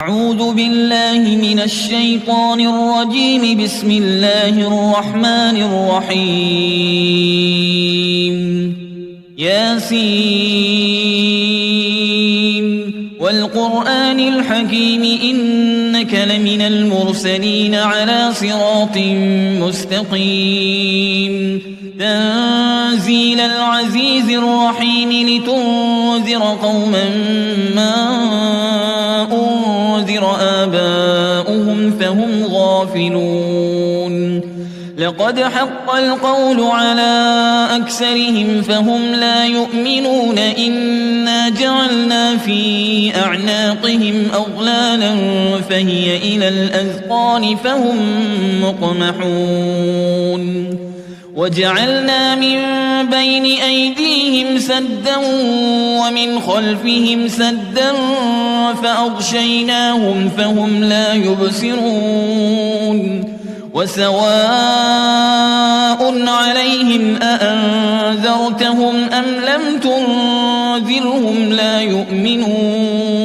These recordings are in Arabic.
أعوذ بالله من الشيطان الرجيم. بسم الله الرحمن الرحيم. ياسين والقرآن الحكيم إنك لمن المرسلين على صراط مستقيم. تنزيل العزيز الرحيم لتنذر قوما ما أنذر آباؤهم فهم غافلون. لقد حق القول على أكثرهم فهم لا يؤمنون. إنا جعلنا في أعناقهم أغلالا فهي إلى الأذقان فهم مقمحون. وجعلنا من بين أيديهم سدا ومن خلفهم سدا فأغشيناهم فهم لا يبصرون. وسواء عليهم أأنذرتهم أم لم تنذرهم لا يؤمنون.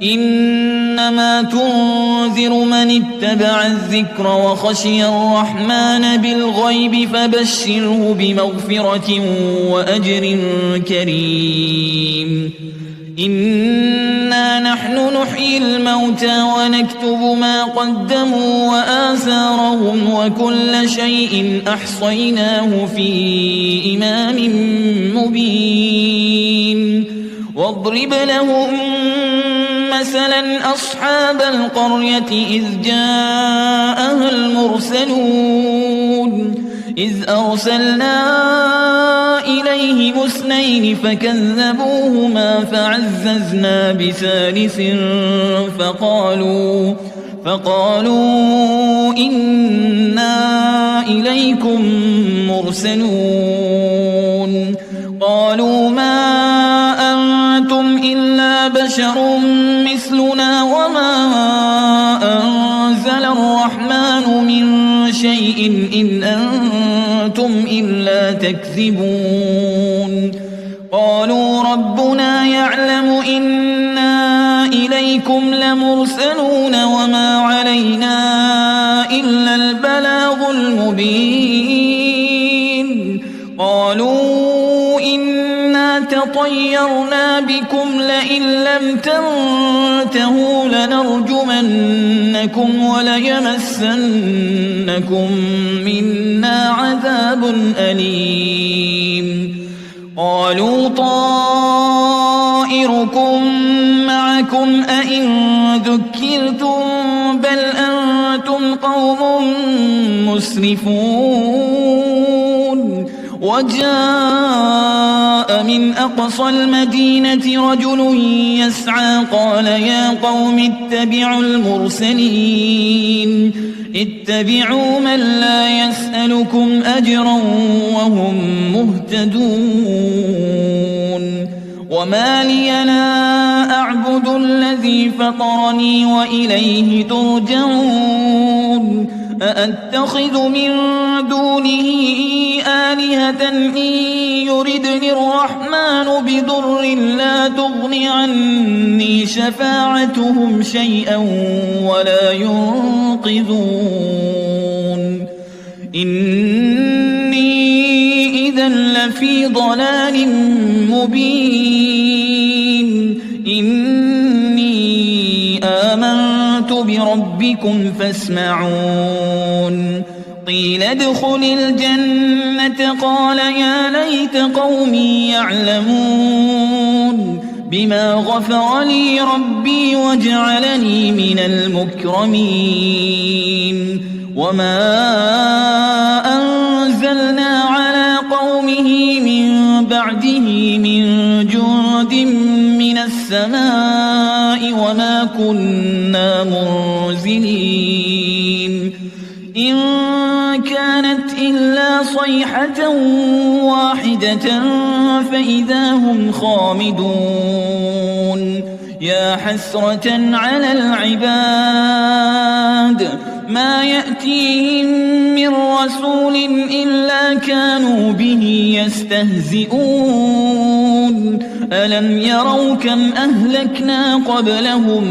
إنما تنذر من اتبع الذكر وخشي الرحمن بالغيب فبشره بمغفرة وأجر كريم. إنا نحن نحيي الموتى ونكتب ما قدموا وآثارهم وكل شيء أحصيناه في إمام مبين. واضرب لهم مثلا أصحاب القرية إذ جاءها المرسلون. إذ أرسلنا إليهم اثنين فكذبوهما فعززنا بثالث فقالوا إنا إليكم مرسلون. قالوا ما أنتم إلا بشر مثلنا وما أنزل الرحمن من شيء إن أنتم إلا تكذبون. قالوا ربنا يعلم إنا إليكم لمرسلون وما علينا إلا البلاغ المبين. قالوا إنا تطيرنا بكم لئن لم تنتهوا لنرجمنكم وليمسنكم منا عذاب أليم. قالوا طائركم معكم أئن ذكرتم بل أنتم قوم مسرفون. وجاء من أقصى المدينة رجل يسعى قال يا قوم اتبعوا المرسلين. اتبعوا من لا يسألكم أجرا وهم مهتدون. وما لي لا أعبد الذي فطرني وإليه ترجعون. أأتخذ من دونه آلهة إن يردني الرحمن بضر لا تغن عني شفاعتهم شيئا ولا ينقذون. إني إذا لفي ضلال مبين. إني آمنت بربكم فاسمعون. قيل ادخل الجنة قال يا ليت قومي يعلمون بما غفر لي ربي وجعلني من المكرمين. وما أنزلنا على قومه من بعده من جند من السماء وما كنا منزلين. إن كانت إلا صيحة واحدة فإذا هم خامدون. يا حسرة على العباد ما يأتيهم من رسول إلا كانوا به يستهزئون. ألم يروا كم أهلكنا قبلهم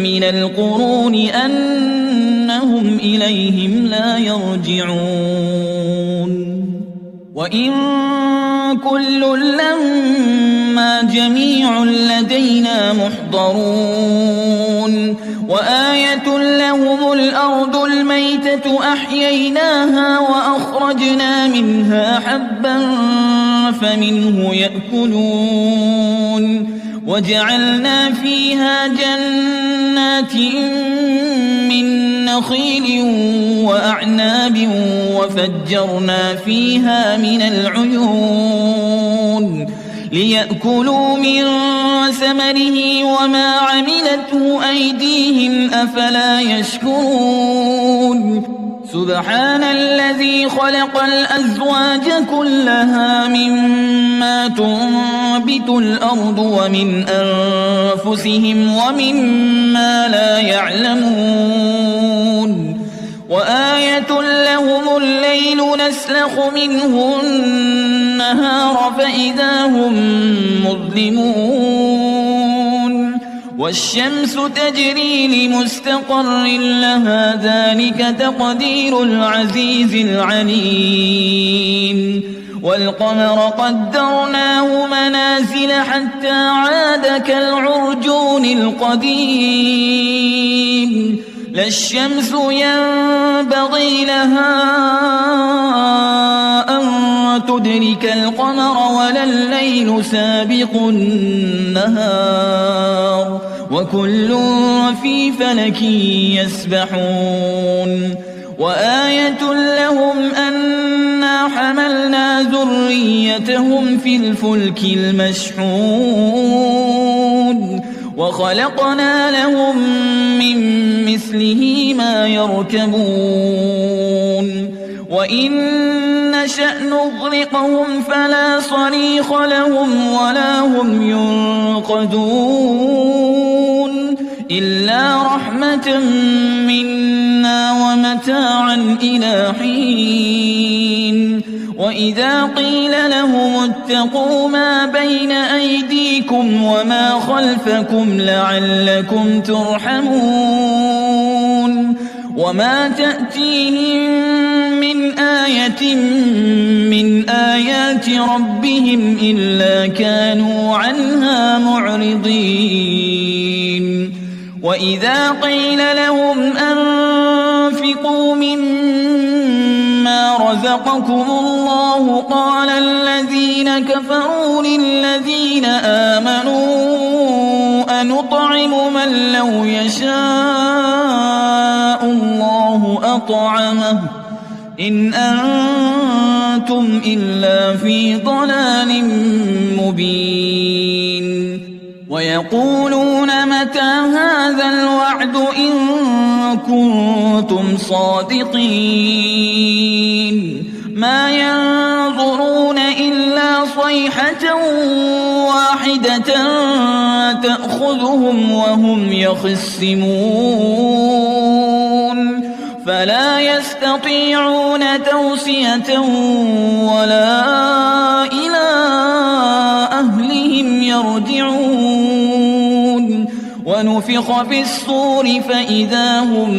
من القرون أنهم إليهم لا يرجعون وإن كل لما جميع لدينا محضرون وآية لهم الأرض الميتة أحييناها وأخرجنا منها حبا فمنه يأكلون وجعلنا فيها جنات من نخيل وأعناب وفجرنا فيها من العيون ليأكلوا من ثمره وما عملته أيديهم أفلا يشكرون سبحان الذي خلق الأزواج كلها مما تنبت الأرض ومن أنفسهم ومما لا يعلمون وآية لهم الليل نسلخ منه النهار فإذا هم مظلمون والشمس تجري لمستقر لها ذلك تقدير العزيز العليم والقمر قدرناه منازل حتى عاد كالعرجون القديم لا الشمس ينبغي لها أن تدرك القمر ولا الليل سابق النهار وكل في فلك يسبحون وآية لهم أنا حملنا ذريتهم في الفلك المشحون وخلقنا لهم من مثله ما يركبون وإن نشأ نغرقهم فلا صريخ لهم ولا هم ينقذون إلا رحمة منا ومتاعا إلى حين وإذا قيل لهم اتقوا ما بين أيديكم وما خلفكم لعلكم ترحمون وما تأتيهم من آية من آيات ربهم إلا كانوا عنها معرضين وإذا قيل لهم أنفقوا مما رزقكم الله قال الذين كفروا للذين آمنوا أنطعم من لو يشاء الله أطعمه إن أنتم إلا في ضلال مبين ويقولون متى هذا الوعد إن كنتم صادقين ما ينظرون إلا صيحة واحدة تأخذهم وهم يخصمون فلا يستطيعون توصية ولا إلى أهلهم يرجعون ونفخ في الصور فإذا هم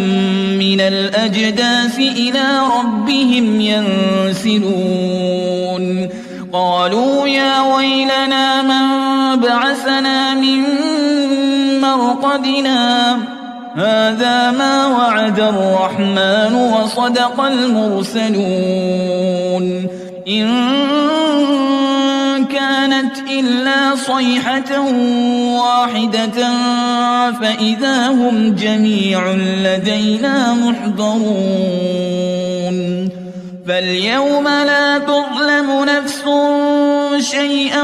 من الأجداث إلى ربهم ينسلون قالوا يا ويلنا من بعثنا من مرقدنا هذا ما وعد الرحمن وصدق المرسلون إن كانت إلا صيحة واحدة فإذا هم جميع لدينا محضرون فاليوم لا تظلم نفس شيئا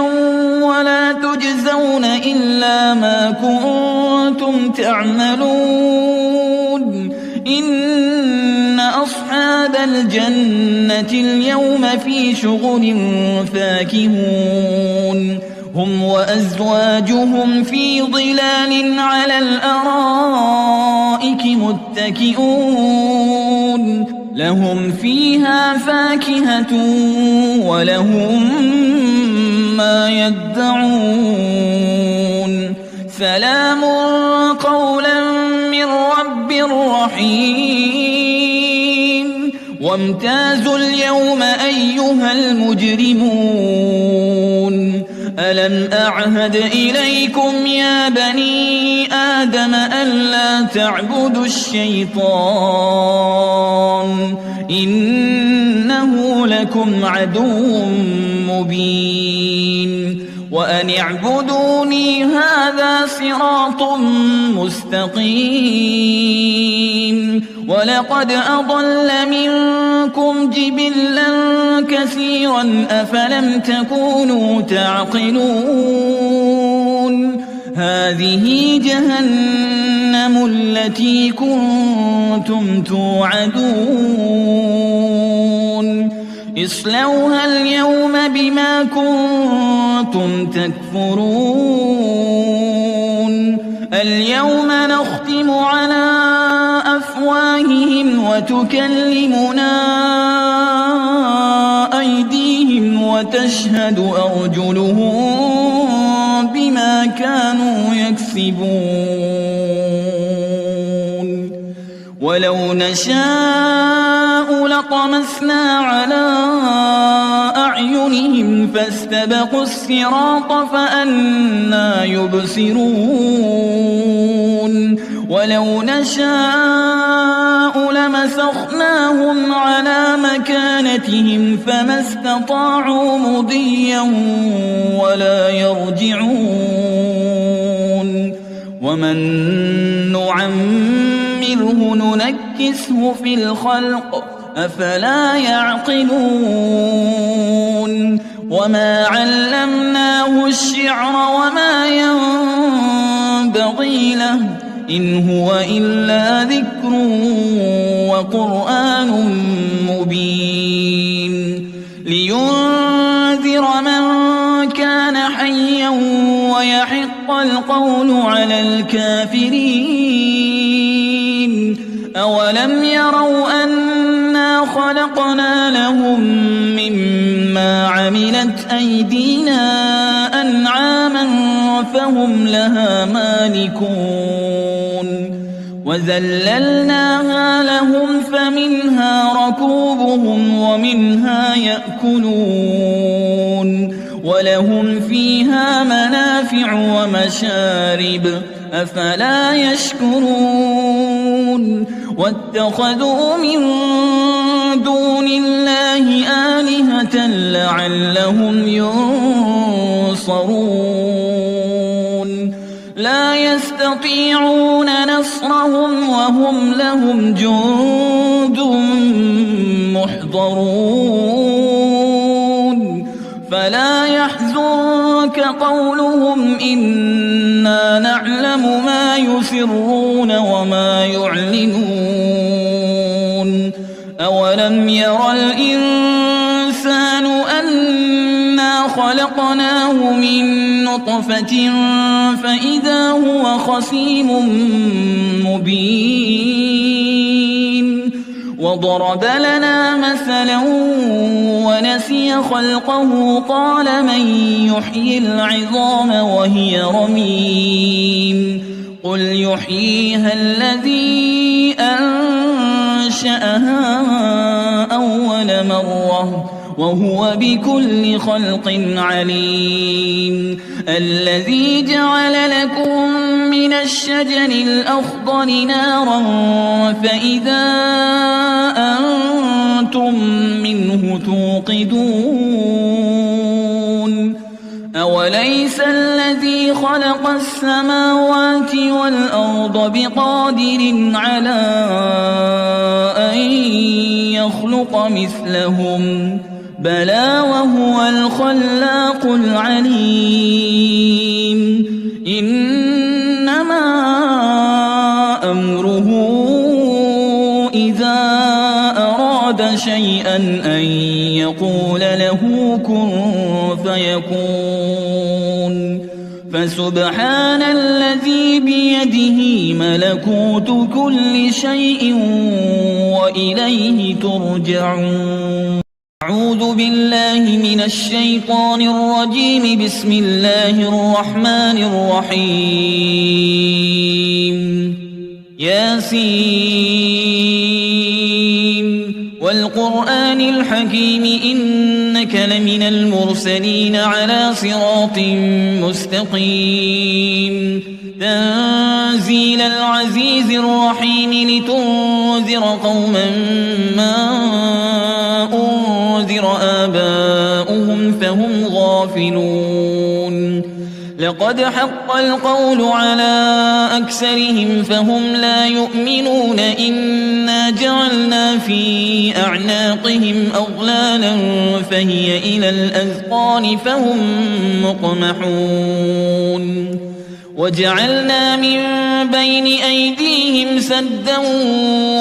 ولا تجزون إلا ما كنتم تعملون إن أصحاب الجنة اليوم في شغل فاكهون هم وأزواجهم في ظلال على الأرائك متكئون لهم فيها فاكهة ولهم ما يدعون سلام قولا من رب رحيم وامتازوا اليوم أيها المجرمون ألم أعهد إليكم يا بني آدم ألا تعبدوا الشيطان إنه لكم عدو مبين وأن اعبدوني هذا صراط مستقيم ولقد أضل منكم جبلا كثيرا أفلم تكونوا تعقلون هذه جهنم التي كنتم توعدون اصلوها اليوم بما كنتم تكفرون اليوم نختم على أفواههم وتكلمنا أيديهم وتشهد أرجلهم بما كانوا يكسبون ولو نشاء لطمسنا على أعينهم فاستبقوا الصراط فأنى يبصرون ولو نشاء لمسخناهم على مكانتهم فما استطاعوا مضيا ولا يرجعون ومن نعمره ننكسه في الخلق أفلا يعقلون وما علمناه الشعر وما ينبغي له إن هو إلا ذكر وقرآن مبين لينذر من كان حيا ويحق القول على الكافرين أولم يروا أنا خلقنا لهم مما عملت أيدينا أنعاما فهم لها مالكون وذللناها لهم فمنها ركوبهم ومنها يأكلون ولهم فيها منافع ومشارب أفلا يشكرون واتخذوا من دون الله آلهة لعلهم ينصرون لا يستطيعون نصرهم وهم لهم جند محضرون فلا يحزنك قولهم إنا نعلم ما يسرون وما يعلنون أولم ير الإنسان أنا خلقناه من نطفة فإذا هو خصيم مبين وضرب لنا مثلا ونسي خلقه قال من يحيي العظام وهي رميم قل يحييها الذي أنشأها أول مرة وهو بكل خلق عليم الذي جعل لكم من الشجر الأخضر نارا فإذا أنتم منه توقدون أوليس الذي خلق السماوات والأرض بقادر على أن يخلق مثلهم بلى وهو الخلاق العليم إنما أمره إذا أراد شيئا أن يقول له كن فيكون فسبحان الذي بيده ملكوت كل شيء وإليه ترجعون. أعوذ بالله من الشيطان الرجيم. بسم الله الرحمن الرحيم. ياسين والقرآن الحكيم إنك لمن المرسلين على صراط مستقيم. تنزيل العزيز الرحيم لتنذر قوما ما أنذر آباؤهم فهم غافلون. لقد حق القول على أكثرهم فهم لا يؤمنون. إنا جعلنا في أعناقهم أغلالا فهي إلى الأذقان فهم مقمحون. وجعلنا من بين أيديهم سدا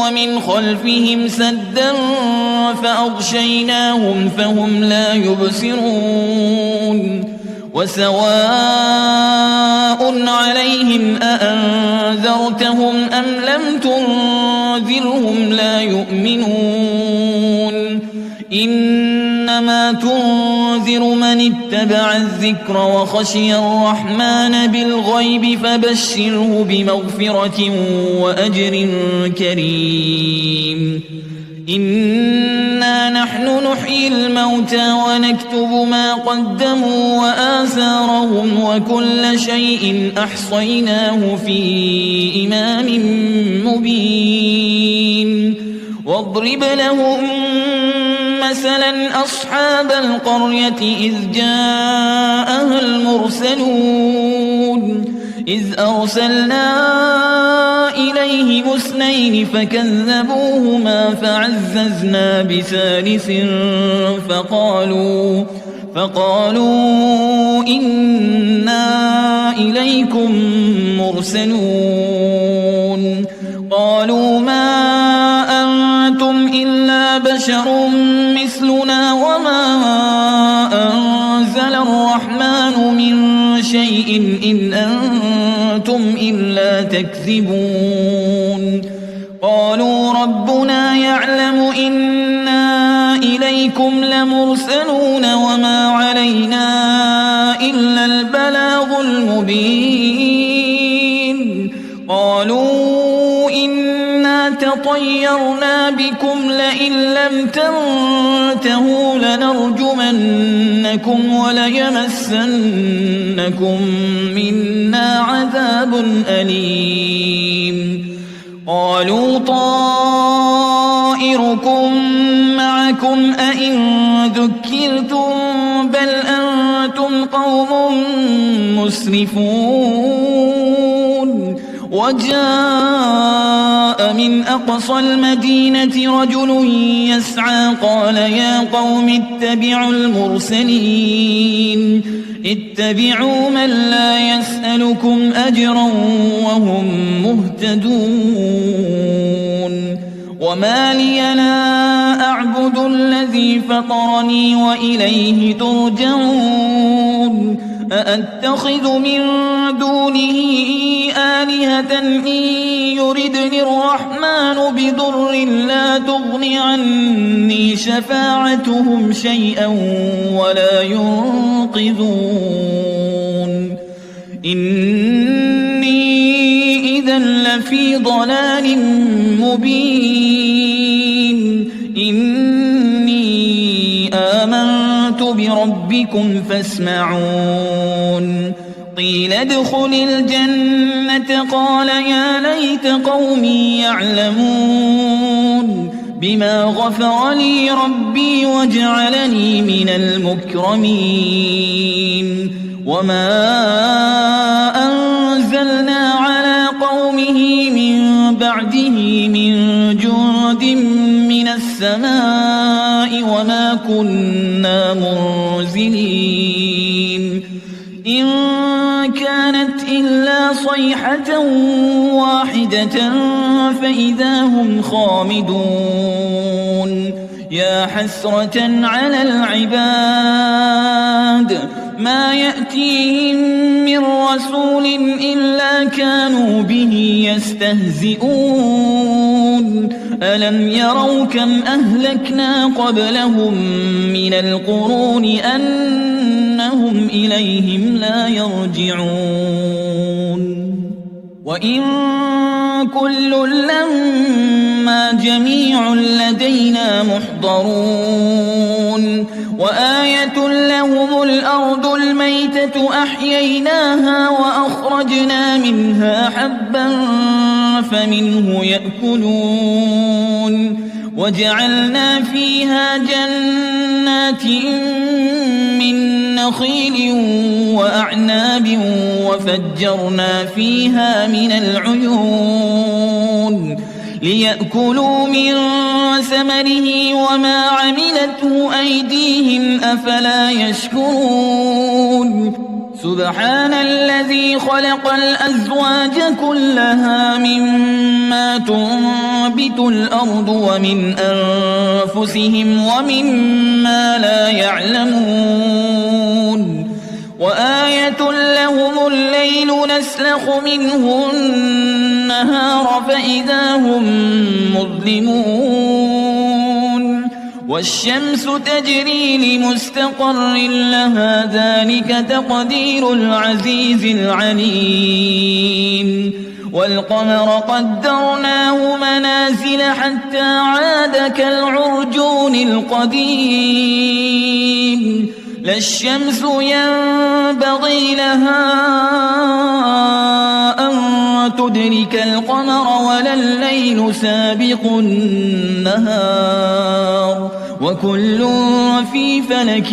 ومن خلفهم سدا فأغشيناهم فهم لا يبصرون. وسواء عليهم أأنذرتهم أم لم تنذرهم لا يؤمنون. إنما تنذر من اتبع الذكر وخشي الرحمن بالغيب فبشره بمغفرة وأجر كريم. إنا نحن نحيي الموتى ونكتب ما قدموا وآثارهم وكل شيء أحصيناه في إمام مبين. واضرب لهم مثلا أصحاب القرية إذ جاءها المرسلون. إذ أرسلنا إليهم اثنين فكذبوهما فعززنا بثالث فقالوا إنا إليكم مرسلون. قالوا ما أنتم إلا بشر مثلنا وما أنزل الرحمن من شيء إن أنتم إلا تكذبون. قالوا ربنا يعلم إنا إليكم لمرسلون وما علينا إلا البلاغ المبين. قالوا إنا تطيرنا بكم لئن لم تنتهوا لنرجمنكم وليمسنكم منا عذاب أليم. قالوا طائركم معكم أئن ذكرتم بل أنتم قوم مسرفون. وجاء من أقصى المدينة رجل يسعى قال يا قوم اتبعوا المرسلين. اتبعوا من لا يسألكم أجرا وهم مهتدون. وما لي لا أعبد الذي فطرني وإليه ترجعون. أأتخذ من دونه آلهة إن يردني الرحمن بضر لا تغن عني شفاعتهم شيئا ولا ينقذون. إني إذا لفي ضلال مبين. إني آمنت بربكم فاسمعون. قيل ادخل الجنة قال يا ليت قومي يعلمون بما غفر لي ربي وجعلني من المكرمين. وما أنزلنا على قومه من بعده من جند من السماء وما كنا منزلين. إن كانت إلا صيحة واحدة فإذا هم خامدون. يا حسرة على العباد ما يأتيهم من رسول إلا كانوا به يستهزئون ألم يروا كم أهلكنا قبلهم من القرون أنهم إليهم لا يرجعون وإن كل لما جميع لدينا محضرون وآية لهم الأرض الميتة أحييناها وأخرجنا منها حبا فمنه يأكلون وجعلنا فيها جنات من نخيل وأعناب وفجرنا فيها من العيون ليأكلوا من ثمره وما عملته أيديهم أفلا يشكرون سبحان الذي خلق الأزواج كلها مما تنبت الأرض ومن أنفسهم ومما لا يعلمون وآية لهم الليل نسلخ منه النهار فإذا هم مظلمون والشمس تجري لمستقر لها ذلك تقدير العزيز العليم والقمر قدرناه منازل حتى عاد كالعرجون القديم لا الشمس ينبغي لها أن تدرك القمر ولا الليل سابق النهار وكل في فلك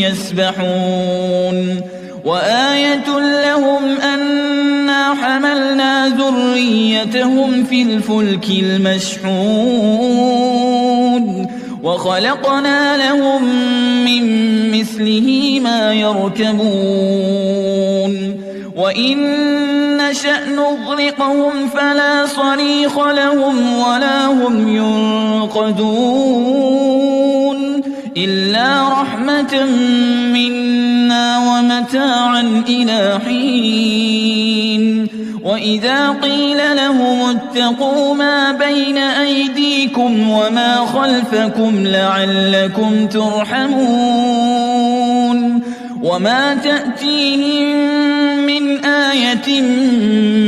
يسبحون وآية لهم أنا حملنا ذريتهم في الفلك المشحون وخلقنا لهم من مثله ما يركبون وإن نشأ نغرقهم فلا صريخ لهم ولا هم ينقذون إلا رحمة منا ومتاعا إلى حين وإذا قيل لهم اتقوا ما بين أيديكم وما خلفكم لعلكم ترحمون وما تأتيهم من آية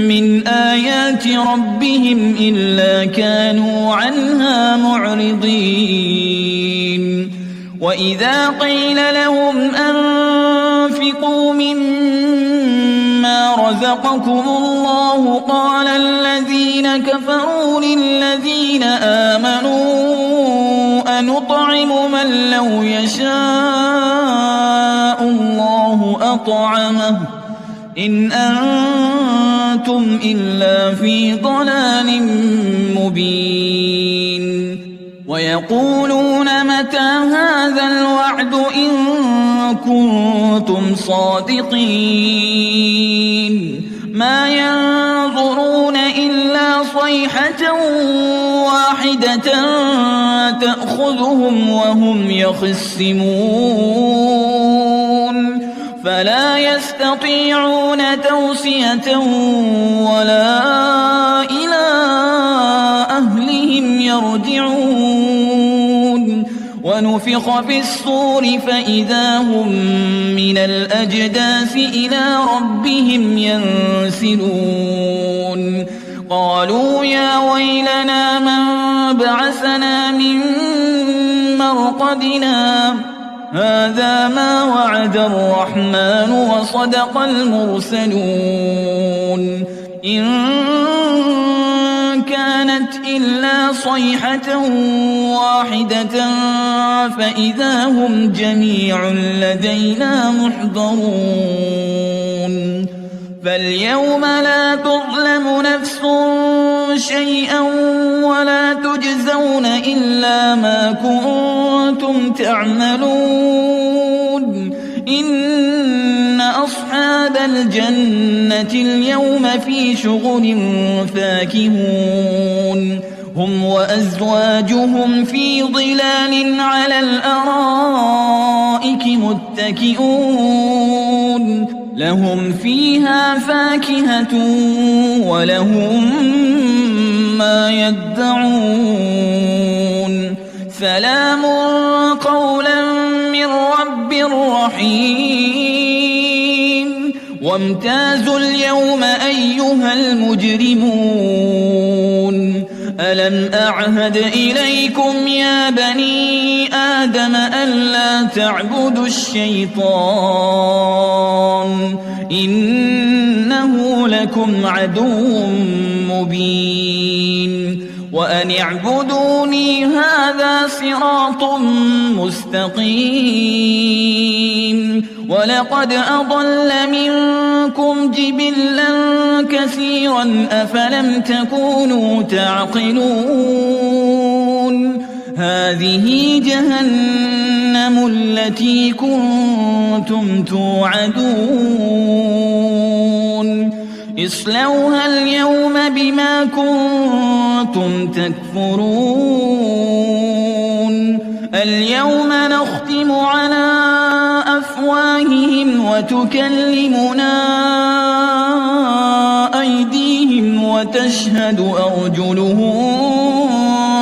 من آيات ربهم إلا كانوا عنها معرضين وإذا قيل لهم أنفقوا مما رزقكم الله قال الذين كفروا للذين آمنوا أنطعم من لو يشاء الله أطعمه إن أنتم إلا في ضلال مبين ويقولون متى هذا الوعد إن كنتم صادقين ما ينظرون إلا صيحة واحدة تأخذهم وهم يخصمون فلا يستطيعون توصية ولا إلى أهلهم يرجعون ونفخ في الصور فإذا هم من الأجداث إلى ربهم ينسلون قالوا يا ويلنا من بعثنا من مرقدنا هذا ما وعد الرحمن وصدق المرسلون إن كانت إلا صيحة واحدة فإذا هم جميع لدينا محضرون فاليوم لا تظلم نفس شيئا ولا تجزون إلا ما كنتم تعملون إن أصحاب الجنة اليوم في شغل فاكهون هم وأزواجهم في ظلال على الأرائك الْأَرَائِكِ مُتَّكِئُونَ لهم فيها فاكهة ولهم ما يدعون سلام قولا من رب رحيم وامتازوا اليوم أيها المجرمون ألم أعهد إليكم يا بني آدم ألا تعبدوا الشيطان إنه لكم عدو مبين وأن اعبدوني هذا صراط مستقيم ولقد أضل منكم جبلا كثيرا أفلم تكونوا تعقلون هذه جهنم التي كنتم توعدون اصلوها اليوم بما كنتم تكفرون اليوم نختم على أفواههم وتكلمنا أيديهم وتشهد أرجلهم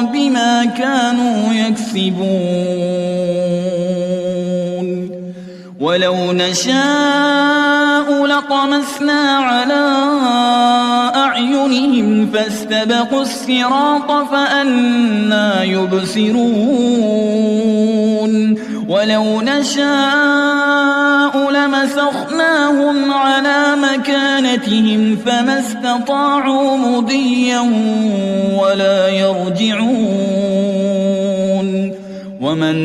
بما كانوا يكسبون ولو نشاء لطمسنا على أعينهم فاستبقوا الصراط فأنى يبصرون ولو نشاء لمسخناهم على مكانتهم فما استطاعوا مضيا ولا يرجعون ومن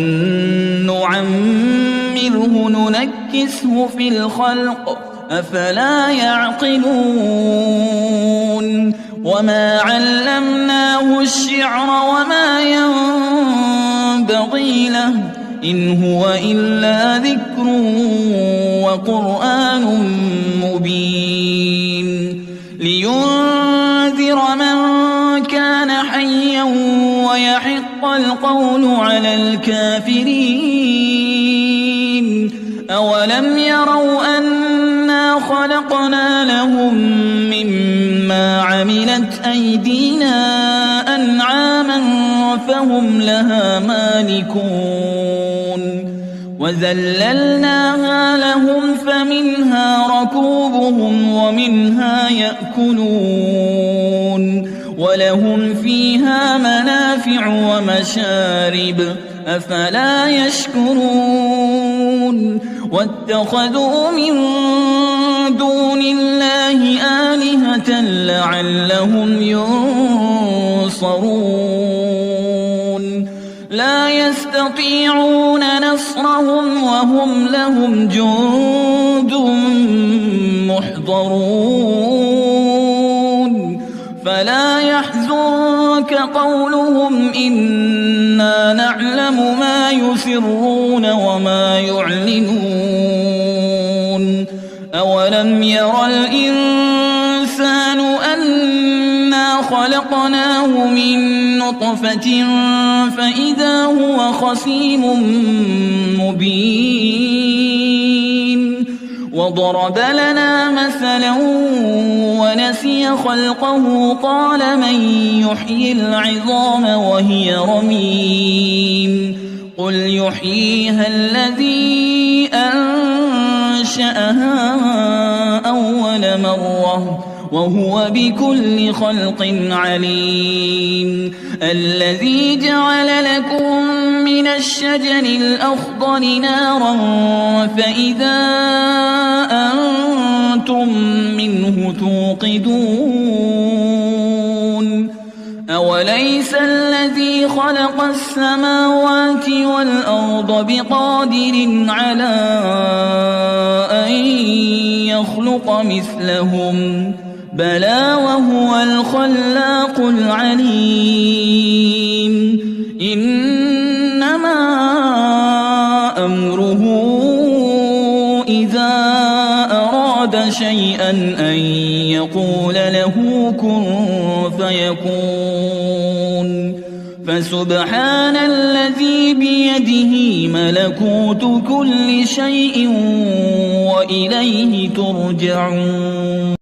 نعمره ننكسه في الخلق أفلا يعقلون وما علمناه الشعر وما ينبغي له إن هو إلا ذكر وقرآن مبين لينذر من كان حيا ويحق القول على الكافرين أولم يروا أنا خلقنا لهم مما عملت أيدينا أنعاما فهم لها مالكون وذللناها لهم فمنها ركوبهم ومنها يأكلون ولهم فيها منافع ومشارب أفلا يشكرون واتخذوا من دون الله آلهة لعلهم ينصرون لا يستطيعون نصرهم وهم لهم جند محضرون فلا يحزنك قولهم إنا نعلم ما يسرون وما يعلنون أولم ير الإنسان أنا خلقناه من نطفة فإذا هو خصيم مبين وضرب لنا مثلا ونسي خلقه قال من يحيي العظام وهي رميم قل يحييها الذي أنشأها أول مرة وهو بكل خلق عليم الذي جعل لكم من الشجر الأخضر نارا فإذا أنتم منه توقدون أوليس الذي خلق السماوات والأرض بقادر على أن يخلق مثلهم بلى وهو الخلاق العليم إنما أمره إذا أراد شيئا أن يقول له كن فيكون فسبحان الذي بيده ملكوت كل شيء وإليه ترجعون.